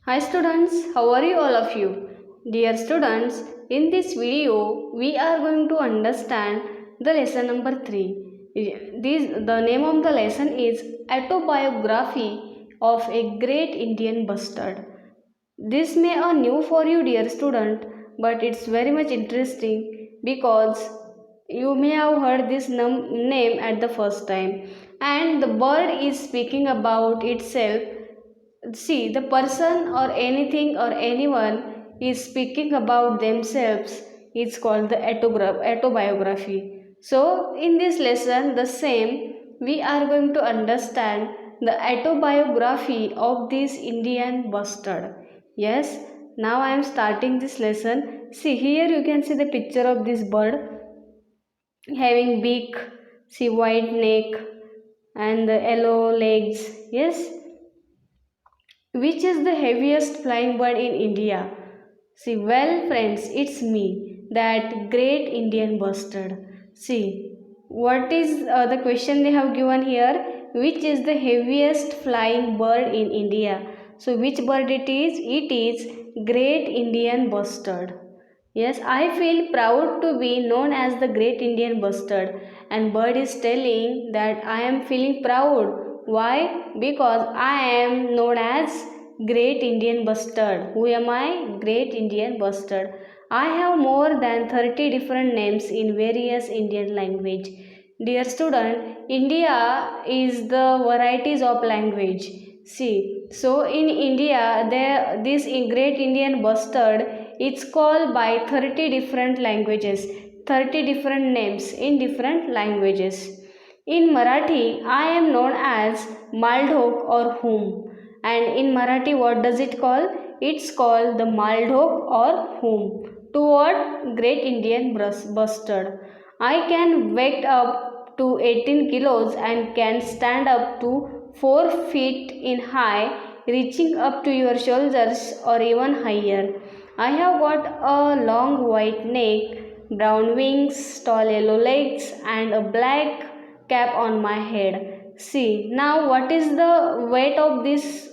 Hi students, how are you all of you? Dear students, in this video we are going to understand the lesson number 3. The name of the lesson is Autobiography of a Great Indian Bustard. This may be new for you dear student, but it's very much interesting because you may have heard this name at the first time, and the bird is speaking about itself. See, the person or anything or anyone is speaking about themselves. It's called the autobiography. So, in this lesson, the same, we are going to understand the autobiography of this Indian bustard. Yes, now I am starting this lesson. See, here you can see the picture of this bird having beak, see, white neck, and the yellow legs. Yes, which is the heaviest flying bird in India? See, well, friends, it's me, that great Indian bustard. See, what is the question they have given here? Which is the heaviest flying bird in India? So, which bird it is? It is great Indian bustard. Yes, I feel proud to be known as the great Indian bustard, and bird is telling that I am feeling proud. Why? Because I am known as great Indian bustard. Who am I? Great Indian bustard. I have more than 30 different names in various Indian language. Dear student, India is the varieties of language. See, so in India, this great Indian bustard, it's called by 30 different languages, 30 different names in different languages. In Marathi, I am known as Maldhok or Hum. And in Marathi, what does it call? It's called the Maldhok or Hum. To what? Great Indian bustard. I can weigh up to 18 kilos and can stand up to 4 feet in high, reaching up to your shoulders or even higher. I have got a long white neck, brown wings, tall yellow legs, and a black cap on my head. See, now what is the weight of this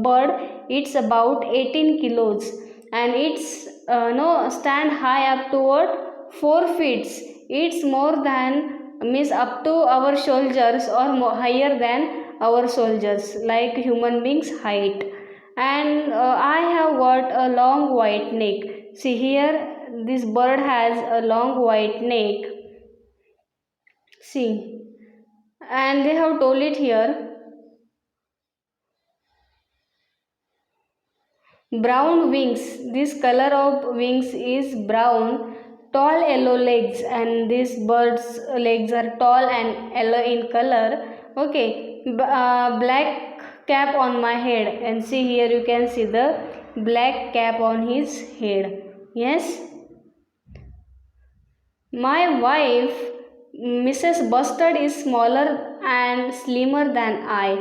bird? It's about 18 kilos, and it's no stand high up to what? 4 feet. It's more than means up to our shoulders or more, higher than our soldiers, like human beings height. And I have got a long white neck. See here, this bird has a long white neck. See, and they have told it here, brown wings. This color of wings is brown, tall yellow legs, and this bird's legs are tall and yellow in color. Okay, black cap on my head, and see here you can see the black cap on his head. Yes, my wife, Mrs. Bustard, is smaller and slimmer than I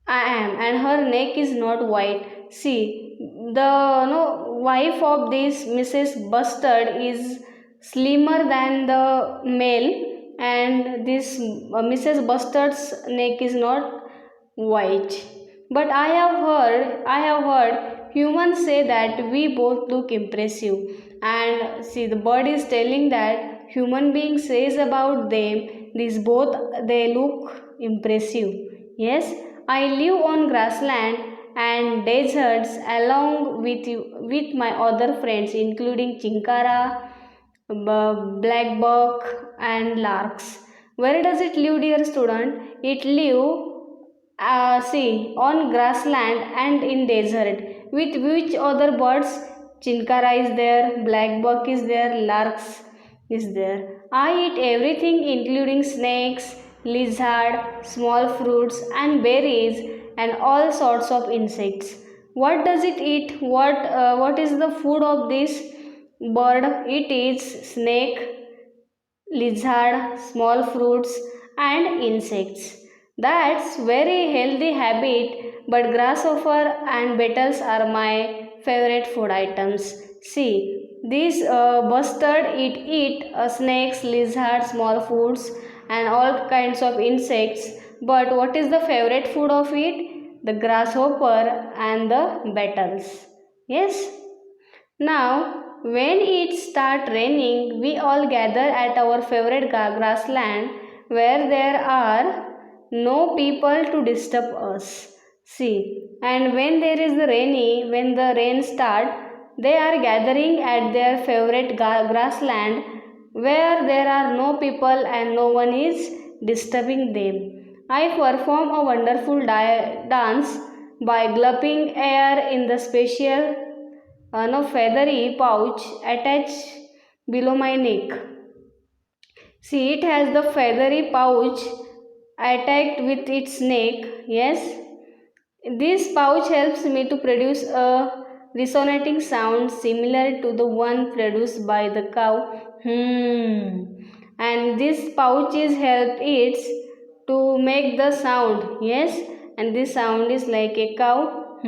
am, and her neck is not white. See, the no, wife of this Mrs. Bustard is slimmer than the male, and this Mrs. Bustard's neck is not white. But I have heard humans say that we both look impressive. And see, the bird is telling that human being says about them, these both they look impressive. Yes, I live on grassland and deserts along with my other friends, including chinkara, blackbuck, and larks. Where does it live, dear student? It live see, on grassland and in desert. With which other birds? Chinkara is there, blackbuck is there, larks is there. I eat everything including snakes, lizard, small fruits and berries and all sorts of insects. What does it eat? What is the food of this bird? It eats snake, lizard, small fruits, and insects. That's very healthy habit, but grasshopper and beetles are my favorite food items. See, these bustard eat snakes, lizards, small fruits, and all kinds of insects. But what is the favorite food of it? the grasshopper and the beetles. Yes. Now, when it start raining, we all gather at our favorite grassland where there are no people to disturb us. See, and when there is when the rain start, they are gathering at their favorite grassland where there are no people and no one is disturbing them. I perform a wonderful dance by gulping air in the special no feathery pouch attached below my neck. See, it has the feathery pouch attached with its neck. Yes, this pouch helps me to produce a resonating sound similar to the one produced by the cow. And this pouches help it to make the sound. Yes, and this sound is like a cow.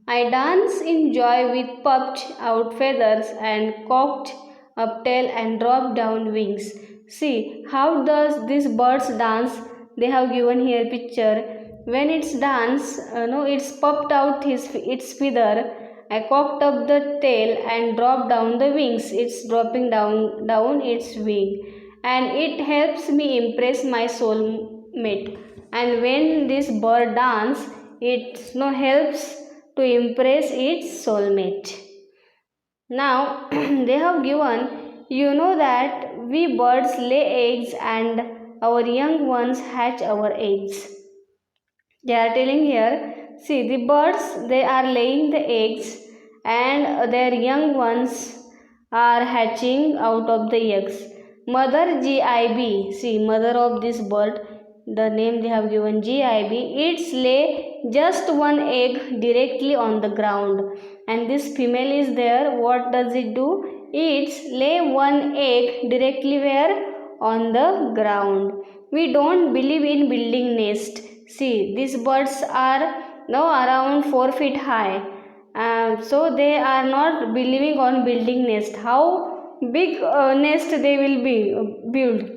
I dance in joy with puffed out feathers and cocked up tail and dropped down wings. See how does this birds dance? They have given here picture. When it's dance, no, it's puffed out its feather. I cocked up the tail and dropped down the wings. It's dropping down its wing, and it helps me impress my soulmate. And when this bird dance, it helps to impress its soulmate. Now they have given, that we birds lay eggs and our young ones hatch our eggs. They are telling here, see the birds, they are laying the eggs and their young ones are hatching out of the eggs. Mother GIB, see mother of this bird, the name they have given GIB, it's lay just one egg directly on the ground, and this female is there. What does it do? It's lay one egg directly where? On the ground. We don't believe in building nest. See, these birds are now around 4 feet high, so they are not believing on building nest. How big nest they will be build?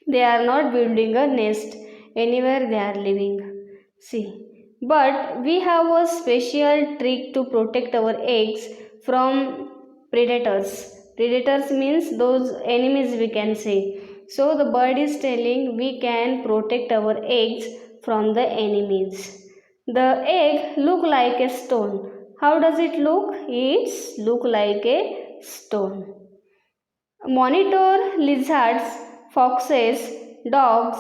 They are not building a nest anywhere they are living. See, but we have a special trick to protect our eggs from predators. Predators means those enemies, we can say. So the bird is telling we can protect our eggs from the enemies. The egg look like a stone. How does it look? It's look like a stone. Monitor lizards, foxes, dogs,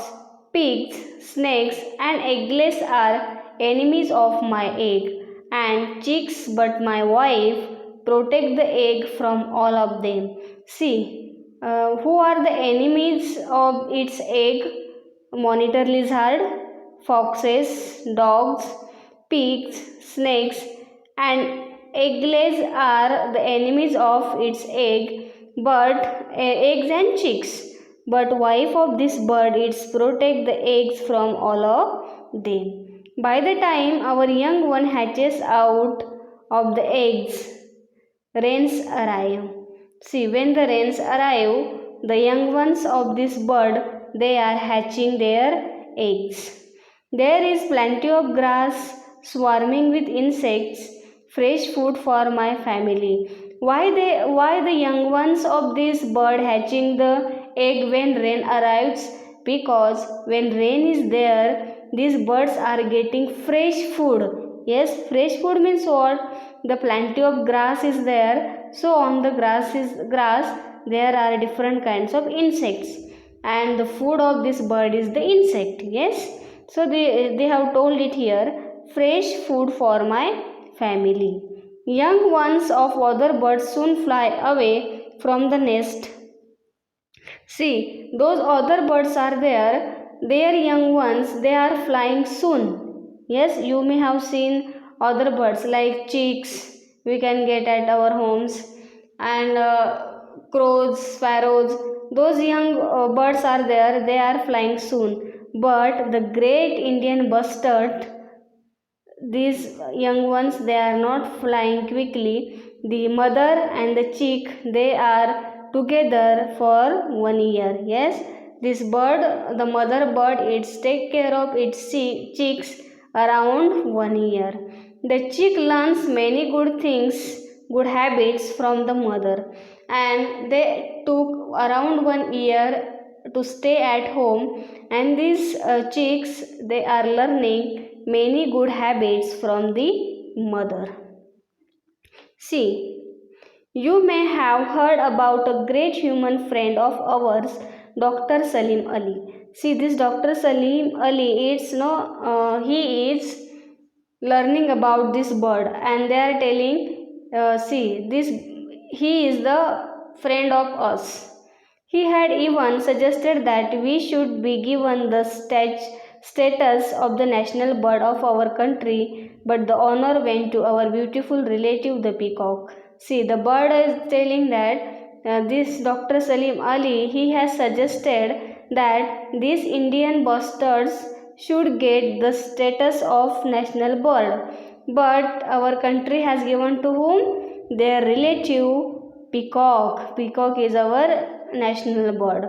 pigs, snakes, and eggless are enemies of my egg, and chicks, but my wife protect the egg from all of them. See, who are the enemies of its egg? Monitor lizard, foxes, dogs, pigs, snakes, and eggless are the enemies of its egg, but eggs and chicks. But wife of this bird it's protect the eggs from all of them. By the time our young one hatches out of the eggs, rains arrive. See, when the rains arrive, the young ones of this bird they are hatching their eggs. There is plenty of grass swarming with insects, fresh food for my family. Why the young ones of this bird hatching the egg when rain arrives? Because when rain is there, these birds are getting fresh food. Yes, fresh food means what? The plenty of grass is there. So on the grass there are different kinds of insects, and the food of this bird is the insect. Yes, so they have told it here, fresh food for my family. Young ones of other birds soon fly away from the nest. See, those other birds are there, their young ones, they are flying soon. Yes, you may have seen other birds like chicks, we can get at our homes, and crows, sparrows. Those young birds are there, they are flying soon. But the great Indian bustard, these young ones, they are not flying quickly. The mother and the chick, they are together for 1 year. Yes, this bird, the mother bird, it's take care of its chicks around 1 year. The chick learns many good things, good habits from the mother, and they took around 1 year to stay at home, and these chicks they are learning many good habits from the mother. See, you may have heard about a great human friend of ours, Dr. Salim Ali. See, this Dr. Salim Ali, he is learning about this bird, and they are telling, see, this he is the friend of us. He had even suggested that we should be given the status of the national bird of our country, but the honor went to our beautiful relative, the peacock. See, the bird is telling that this Dr. Salim Ali, he has suggested that these Indian bustards should get the status of national bird, but our country has given to whom? Their relative peacock. Peacock is our national bird.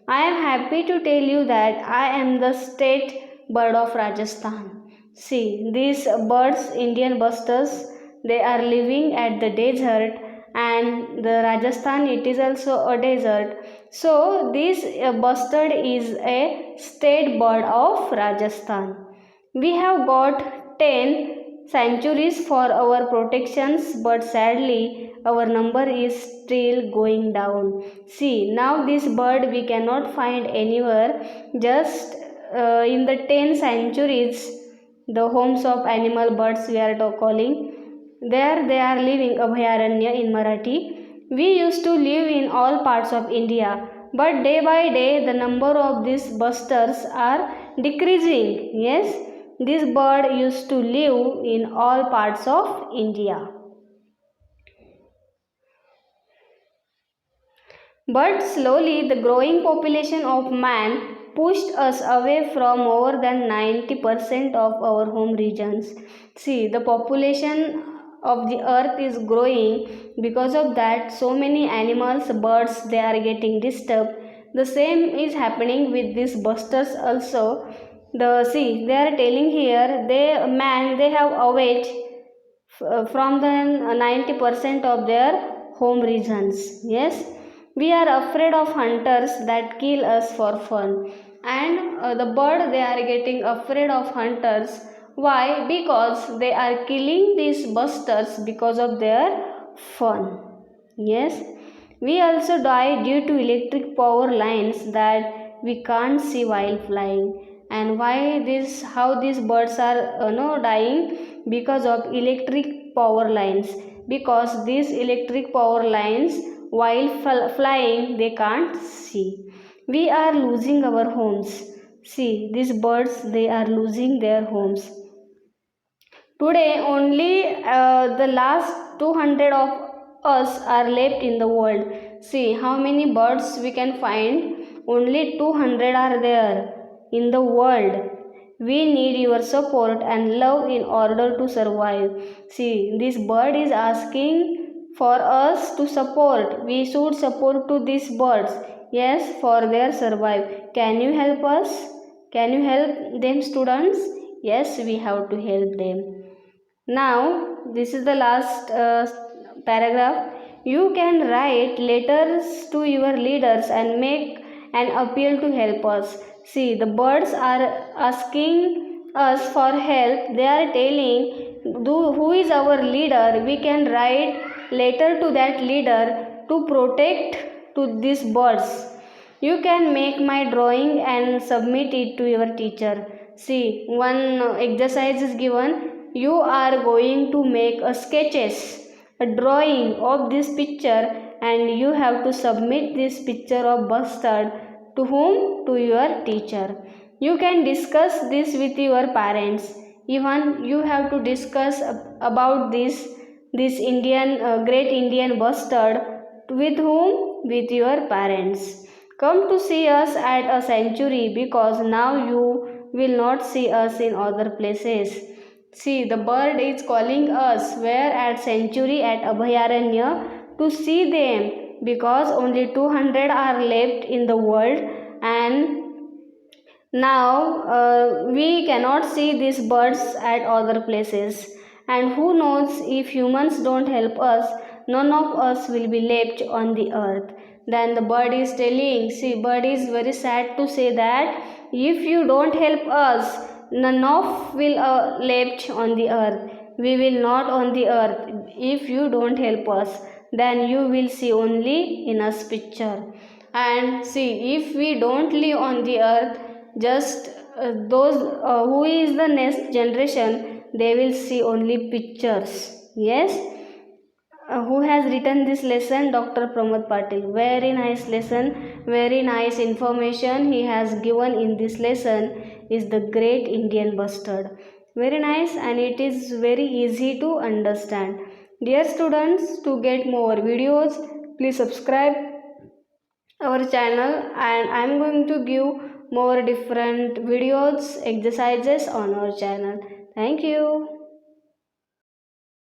I am happy to tell you that I am the state bird of Rajasthan. See, these birds, Indian busters, they are living at the desert, and the Rajasthan it is also a desert. So this bustard is a state bird of Rajasthan. We have got 10 sanctuaries for our protections, but sadly our number is still going down. See, now this bird we cannot find anywhere, just in the 10 sanctuaries, the homes of animal birds we are calling. There they are living, Abhayaranya in Marathi. We used to live in all parts of India, but day by day the number of these busters are decreasing. Yes, this bird used to live in all parts of India. But slowly the growing population of man pushed us away from more than 90% of our home regions. See, the population of the earth is growing. Because of that, so many animals, birds, they are getting disturbed. The same is happening with these busters also. They are telling here they have away from the 90% of their home regions. Yes, we are afraid of hunters that kill us for fun, and the bird they are getting afraid of hunters. Why? Because they are killing these busters because of their fun. Yes, we also die due to electric power lines that we can't see while flying. And why this? How these birds are dying? Because of electric power lines. Because these electric power lines, while flying, they can't see. We are losing our homes. See, these birds, they are losing their homes. Today, only the last 200 of us are left in the world. See how many birds we can find. Only 200 are there in the world. We need your support and love in order to survive. See, this bird is asking for us to support. We should support to these birds. Yes, for their survive. Can you help us? Can you help them, students? Yes, we have to help them. Now, this is the last paragraph. You can write letters to your leaders and make an appeal to help us. See, the birds are asking us for help. They are telling who is our leader. We can write letter to that leader to protect to these birds. You can make my drawing and submit it to your teacher. See, one exercise is given. You are going to make a sketches, a drawing of this picture, and you have to submit this picture of bustard to whom? To your teacher. You can discuss this with your parents. Even you have to discuss about this Indian great Indian bustard with whom? With your parents. Come to see us at a sanctuary, because now you will not see us in other places. See, the bird is calling us where? At sanctuary, at Abhayaranya, to see them, because only 200 are left in the world, and Now we cannot see these birds at other places, and who knows, if humans don't help us, none of us will be left on the earth. Then the bird is telling, see, bird is very sad to say that if you don't help us, none of will left on the earth. We will not on the earth if you don't help us. Then you will see only in us picture. And see, if we don't live on the earth, just those who is the next generation, they will see only pictures. Yes. Who has written this lesson? Dr. Pramod Patil. Very nice lesson, very nice information he has given in this lesson. Is the great Indian bustard. Very nice, and it is very easy to understand. Dear students, to get more videos, please subscribe our channel, and I am going to give more different videos, exercises on our channel. Thank you.